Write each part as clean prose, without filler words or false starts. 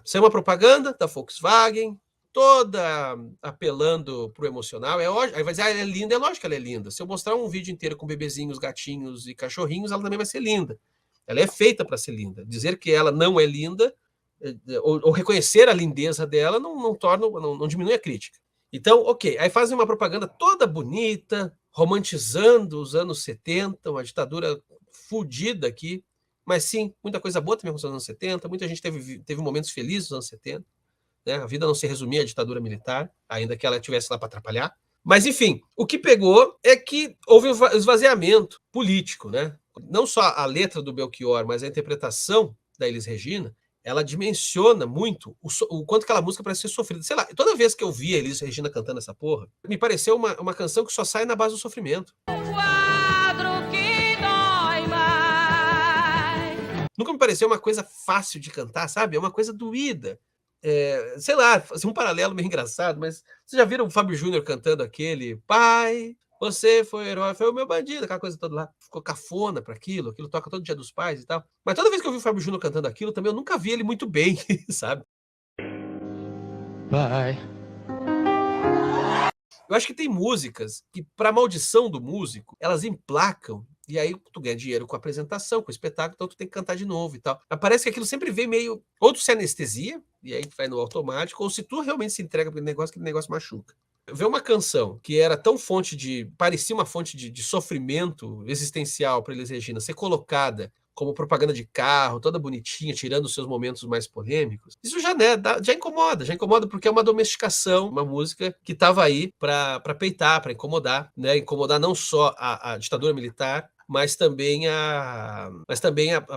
Saiu uma propaganda da Volkswagen, toda apelando pro emocional. Aí vai dizer, ela é linda, é lógico que ela é linda. Se eu mostrar um vídeo inteiro com bebezinhos, gatinhos e cachorrinhos, ela também vai ser linda. Ela é feita para ser linda. Dizer que ela não é linda, ou reconhecer a lindeza dela, não diminui a crítica. Então, ok, aí fazem uma propaganda toda bonita, romantizando os anos 70, uma ditadura fodida aqui, mas sim, muita coisa boa também aconteceu nos anos 70, muita gente teve momentos felizes nos anos 70, né? A vida não se resumia à ditadura militar, ainda que ela estivesse lá para atrapalhar. Mas, enfim, o que pegou é que houve um esvaziamento político, né? Não só a letra do Belchior, mas a interpretação da Elis Regina, ela dimensiona muito o quanto aquela música parece ser sofrida. Sei lá, toda vez que eu vi a Elis Regina cantando essa porra, me pareceu uma canção que só sai na base do sofrimento. Quadro que dói mais. Nunca me pareceu uma coisa fácil de cantar, sabe? É uma coisa doída. Sei lá, assim, um paralelo meio engraçado, mas vocês já viram o Fábio Júnior cantando aquele pai, você foi o herói, foi o meu bandido, aquela coisa toda lá. Ficou cafona para aquilo toca todo dia dos pais e tal. Mas toda vez que eu vi o Fábio Júnior cantando aquilo, também eu nunca vi ele muito bem, sabe? Pai. Eu acho que tem músicas que, para maldição do músico, elas emplacam e aí tu ganha dinheiro com a apresentação, com o espetáculo, então tu tem que cantar de novo e tal. Mas parece que aquilo sempre vem meio... Ou tu se anestesia, e aí tu vai no automático, ou se tu realmente se entrega para aquele negócio machuca. Ver uma canção que era tão parecia uma fonte de sofrimento existencial para Elis Regina ser colocada como propaganda de carro, toda bonitinha, tirando os seus momentos mais polêmicos, isso já, né, já incomoda porque é uma domesticação, uma música que estava aí para peitar, para incomodar, né, incomodar não só a ditadura militar, mas também a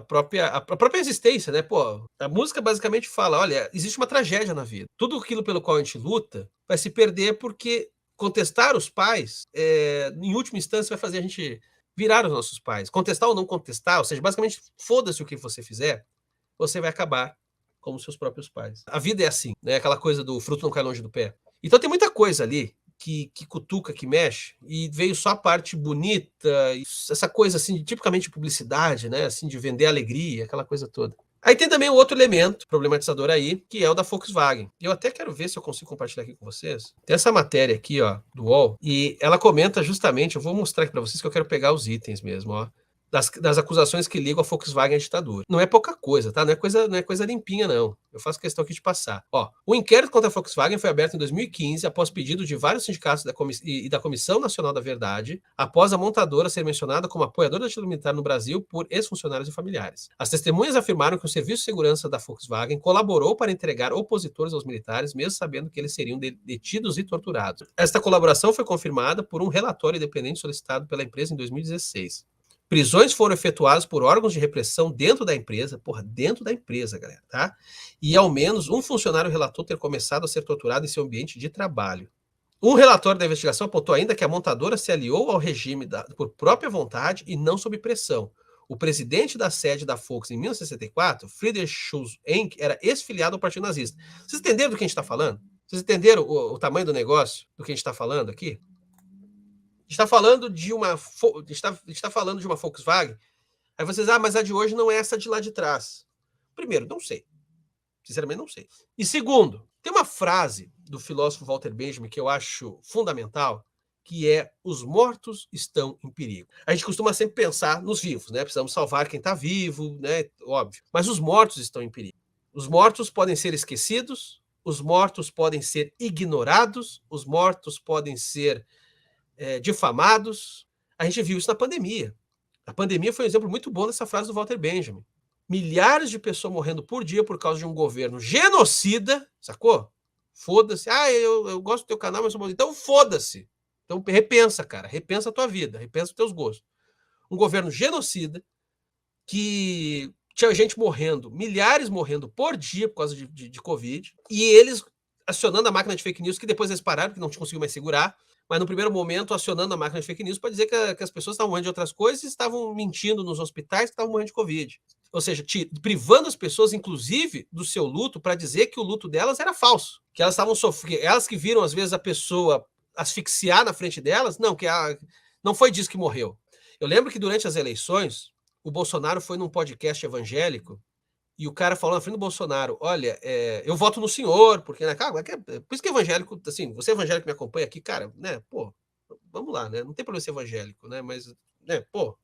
própria existência, né? Pô, a música basicamente fala, olha, existe uma tragédia na vida. Tudo aquilo pelo qual a gente luta vai se perder porque contestar os pais, em última instância, vai fazer a gente virar os nossos pais. Contestar ou não contestar, ou seja, basicamente, foda-se o que você fizer, você vai acabar como seus próprios pais. A vida é assim, né? Aquela coisa do fruto não cai longe do pé. Então tem muita coisa ali que cutuca, que mexe, e veio só a parte bonita, essa coisa assim, tipicamente de publicidade, né? Assim, de vender alegria, aquela coisa toda. Aí tem também um outro elemento problematizador aí, que é o da Volkswagen. Eu até quero ver se eu consigo compartilhar aqui com vocês. Tem essa matéria aqui, ó, do UOL, e ela comenta justamente, eu vou mostrar aqui para vocês que eu quero pegar os itens mesmo, ó. Das acusações que ligam a Volkswagen à ditadura. Não é pouca coisa, tá? Não é coisa limpinha, não. Eu faço questão aqui de passar. Ó, o inquérito contra a Volkswagen foi aberto em 2015, após pedido de vários sindicatos e da Comissão Nacional da Verdade, após a montadora ser mencionada como apoiadora da ditadura militar no Brasil por ex-funcionários e familiares. As testemunhas afirmaram que o Serviço de Segurança da Volkswagen colaborou para entregar opositores aos militares, mesmo sabendo que eles seriam detidos e torturados. Esta colaboração foi confirmada por um relatório independente solicitado pela empresa em 2016. Prisões foram efetuadas por órgãos de repressão dentro da empresa, galera, tá? E ao menos um funcionário relatou ter começado a ser torturado em seu ambiente de trabalho. Um relatório da investigação apontou ainda que a montadora se aliou ao regime por própria vontade e não sob pressão. O presidente da sede da Volkswagen em 1964, Friedrich Schulz Henk, era ex-filiado ao Partido Nazista. Vocês entenderam do que a gente está falando? Vocês entenderam o tamanho do negócio do que a gente está falando aqui? A gente está falando de uma Volkswagen. Aí vocês, mas a de hoje não é essa de lá de trás. Primeiro, não sei. Sinceramente, não sei. E segundo, tem uma frase do filósofo Walter Benjamin que eu acho fundamental, que é: os mortos estão em perigo. A gente costuma sempre pensar nos vivos, né? Precisamos salvar quem está vivo, né? Óbvio. Mas os mortos estão em perigo. Os mortos podem ser esquecidos, os mortos podem ser ignorados, os mortos podem ser difamados. A gente viu isso na pandemia. A pandemia foi um exemplo muito bom dessa frase do Walter Benjamin. Milhares de pessoas morrendo por dia por causa de um governo genocida, sacou? Foda-se. Eu gosto do teu canal, mas sou... Então foda-se. Então repensa, cara. Repensa a tua vida. Repensa os teus gostos. Um governo genocida que tinha gente morrendo, milhares morrendo por dia por causa de Covid, e eles acionando a máquina de fake news, que depois eles pararam, porque não conseguiu mais segurar, mas no primeiro momento acionando a máquina de fake news para dizer que as pessoas estavam morrendo de outras coisas e estavam mentindo nos hospitais que estavam morrendo de Covid. Ou seja, privando as pessoas, inclusive, do seu luto, para dizer que o luto delas era falso. Que elas estavam sofrendo. Elas que viram, às vezes, a pessoa asfixiar na frente delas, não, não foi disso que morreu. Eu lembro que durante as eleições, o Bolsonaro foi num podcast evangélico e o cara falou na frente do Bolsonaro: olha, eu voto no senhor, porque, né, cara, por isso que evangélico, assim, você evangélico que me acompanha aqui, cara, né, pô, vamos lá, né? Não tem problema ser evangélico, né? Mas, né, pô.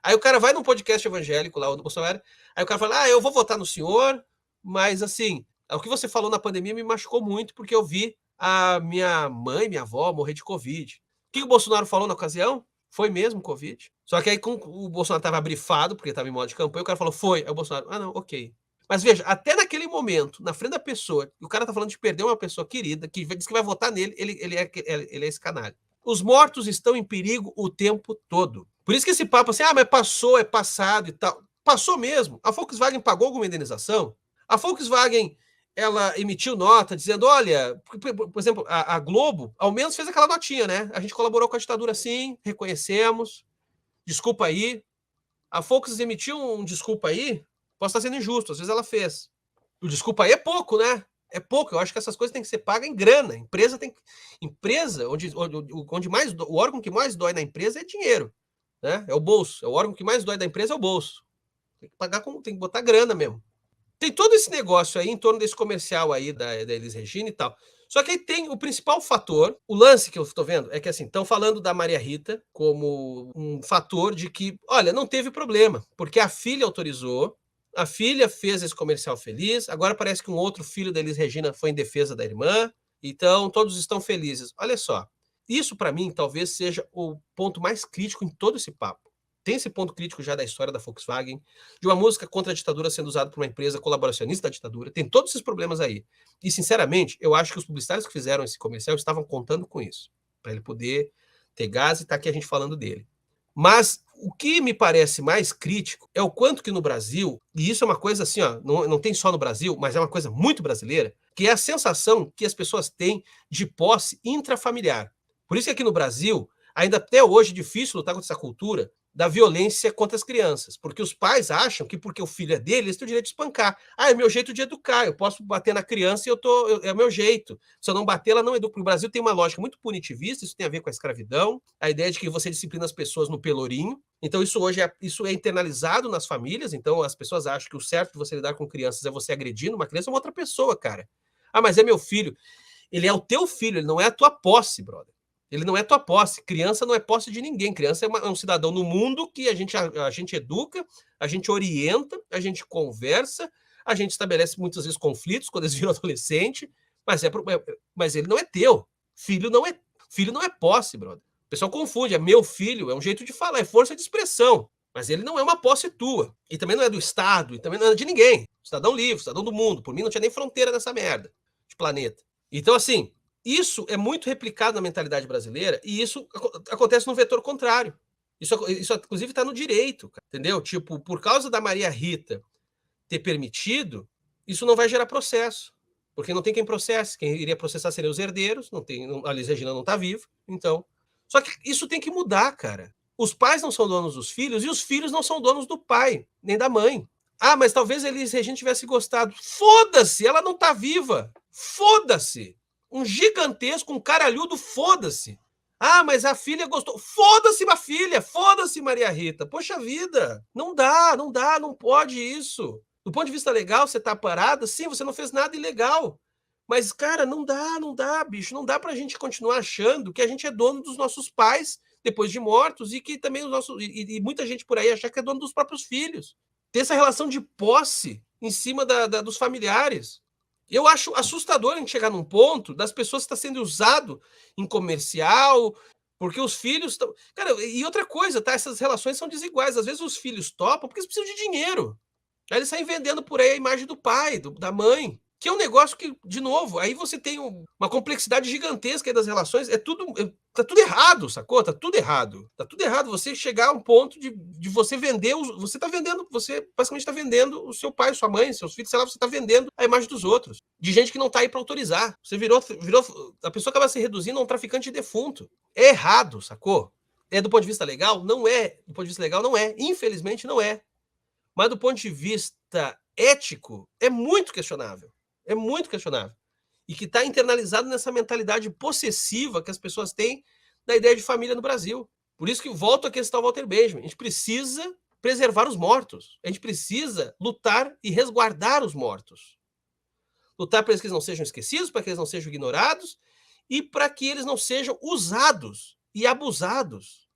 Aí o cara vai num podcast evangélico lá, o do Bolsonaro, aí o cara fala: eu vou votar no senhor, mas assim, o que você falou na pandemia me machucou muito, porque eu vi a minha mãe, minha avó morrer de Covid. O que o Bolsonaro falou na ocasião? Foi mesmo Covid. Só que aí com o Bolsonaro estava brifado, porque estava em modo de campanha, o cara falou: foi. Aí o Bolsonaro: não, ok. Mas veja, até naquele momento, na frente da pessoa, e o cara tá falando de perder uma pessoa querida, que diz que vai votar nele, ele é esse canalha. Os mortos estão em perigo o tempo todo. Por isso que esse papo assim, mas passou, é passado e tal. Passou mesmo. A Volkswagen pagou alguma indenização? A Volkswagen, ela emitiu nota dizendo, olha, por exemplo, a Globo, ao menos fez aquela notinha, né? A gente colaborou com a ditadura sim, reconhecemos, desculpa aí. A Volkswagen emitiu um desculpa aí, posso estar sendo injusto, às vezes ela fez. O desculpa aí é pouco, né? É pouco. Eu acho que essas coisas têm que ser pagas em grana. Empresa tem empresa onde mais o órgão que mais dói na empresa é dinheiro, né? É o bolso. É o órgão que mais dói da empresa é o bolso. Tem que pagar tem que botar grana mesmo. Tem todo esse negócio aí em torno desse comercial aí da Elis Regina e tal. Só que aí tem o principal fator, o lance que eu estou vendo é que assim, estão falando da Maria Rita como um fator de que, olha, não teve problema, porque a filha autorizou, a filha fez esse comercial feliz, agora parece que um outro filho da Elis Regina foi em defesa da irmã, então todos estão felizes. Olha só, isso para mim talvez seja o ponto mais crítico em todo esse papo. Tem esse ponto crítico já da história da Volkswagen, de uma música contra a ditadura sendo usada por uma empresa colaboracionista da ditadura, tem todos esses problemas aí. E, sinceramente, eu acho que os publicitários que fizeram esse comercial estavam contando com isso, para ele poder ter gás e tá aqui a gente falando dele. Mas o que me parece mais crítico é o quanto que no Brasil, e isso é uma coisa assim, ó, não tem só no Brasil, mas é uma coisa muito brasileira, que é a sensação que as pessoas têm de posse intrafamiliar. Por isso que aqui no Brasil, ainda até hoje, é difícil lutar contra essa cultura da violência contra as crianças, porque os pais acham que porque o filho é dele, eles têm o direito de espancar. É meu jeito de educar, eu posso bater na criança e é o meu jeito. Se eu não bater, ela não educa. O Brasil tem uma lógica muito punitivista, isso tem a ver com a escravidão, a ideia de que você disciplina as pessoas no pelourinho. Então isso hoje isso é internalizado nas famílias, então as pessoas acham que o certo de você lidar com crianças é você agredindo uma criança, é uma outra pessoa, cara. Mas é meu filho. Ele é o teu filho, ele não é a tua posse, brother. Ele não é tua posse. Criança não é posse de ninguém. Criança é um cidadão no mundo que a gente educa, a gente orienta, a gente conversa, a gente estabelece muitas vezes conflitos quando eles viram adolescente, mas ele não é teu. Filho não é posse, brother. O pessoal confunde. É meu filho, é um jeito de falar, é força de expressão. Mas ele não é uma posse tua. E também não é do Estado, e também não é de ninguém. Cidadão livre, cidadão do mundo. Por mim não tinha nem fronteira nessa merda de planeta. Então, assim, isso é muito replicado na mentalidade brasileira e isso acontece no vetor contrário. Isso inclusive, está no direito, cara, entendeu? Tipo, por causa da Maria Rita ter permitido, isso não vai gerar processo, porque não tem quem processe. Quem iria processar seriam os herdeiros, a Elis Regina não está viva, então. Só que isso tem que mudar, cara. Os pais não são donos dos filhos e os filhos não são donos do pai, nem da mãe. Mas talvez a Elis Regina tivesse gostado. Foda-se, ela não está viva. Foda-se. Um gigantesco, um caralhudo, foda-se. Mas a filha gostou. Foda-se a filha, foda-se Maria Rita. Poxa vida, não dá, não pode isso. Do ponto de vista legal, você tá parada, sim, você não fez nada ilegal. Mas, cara, não dá, bicho. Não dá pra gente continuar achando que a gente é dono dos nossos pais depois de mortos e que também e muita gente por aí achar que é dono dos próprios filhos. Ter essa relação de posse em cima dos familiares. Eu acho assustador a gente chegar num ponto das pessoas que está sendo usado em comercial, porque os filhos estão. Cara, e outra coisa, tá? Essas relações são desiguais. Às vezes os filhos topam porque eles precisam de dinheiro. Aí eles saem vendendo por aí a imagem do pai, da mãe. Que é um negócio que, de novo, aí você tem uma complexidade gigantesca aí das relações. Tá tudo errado, sacou? Tá tudo errado. Tá tudo errado você chegar a um ponto de você vender. Você tá vendendo, você basicamente tá vendendo o seu pai, sua mãe, seus filhos, sei lá, você tá vendendo a imagem dos outros. De gente que não tá aí pra autorizar. Você virou. A pessoa acaba se reduzindo a um traficante defunto. É errado, sacou? Do ponto de vista legal? Não é. Do ponto de vista legal, não é. Infelizmente, não é. Mas do ponto de vista ético, é muito questionável. É muito questionável. E que está internalizado nessa mentalidade possessiva que as pessoas têm da ideia de família no Brasil. Por isso que volto a questão Walter Benjamin. A gente precisa preservar os mortos. A gente precisa lutar e resguardar os mortos. Lutar para que eles não sejam esquecidos, para que eles não sejam ignorados e para que eles não sejam usados e abusados.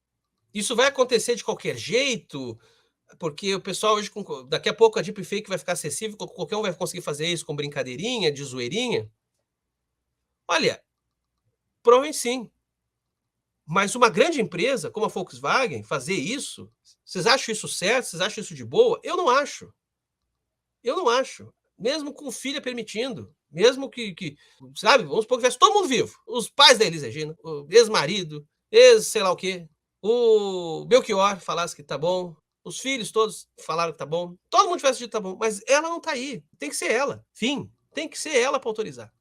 Isso vai acontecer de qualquer jeito, porque o pessoal hoje, daqui a pouco a deepfake vai ficar acessível, qualquer um vai conseguir fazer isso com brincadeirinha, de zoeirinha. Olha, provavelmente sim. Mas uma grande empresa como a Volkswagen fazer isso, vocês acham isso certo? Vocês acham isso de boa? Eu não acho. Eu não acho. Mesmo com filha permitindo, mesmo que sabe, vamos supor que tivesse todo mundo vivo. Os pais da Elis Regina, o ex-marido, sei lá o quê, o Belchior falasse que tá bom, os filhos todos falaram que tá bom, todo mundo tivesse dito que tá bom, mas ela não tá aí. Tem que ser ela. Fim. Tem que ser ela para autorizar.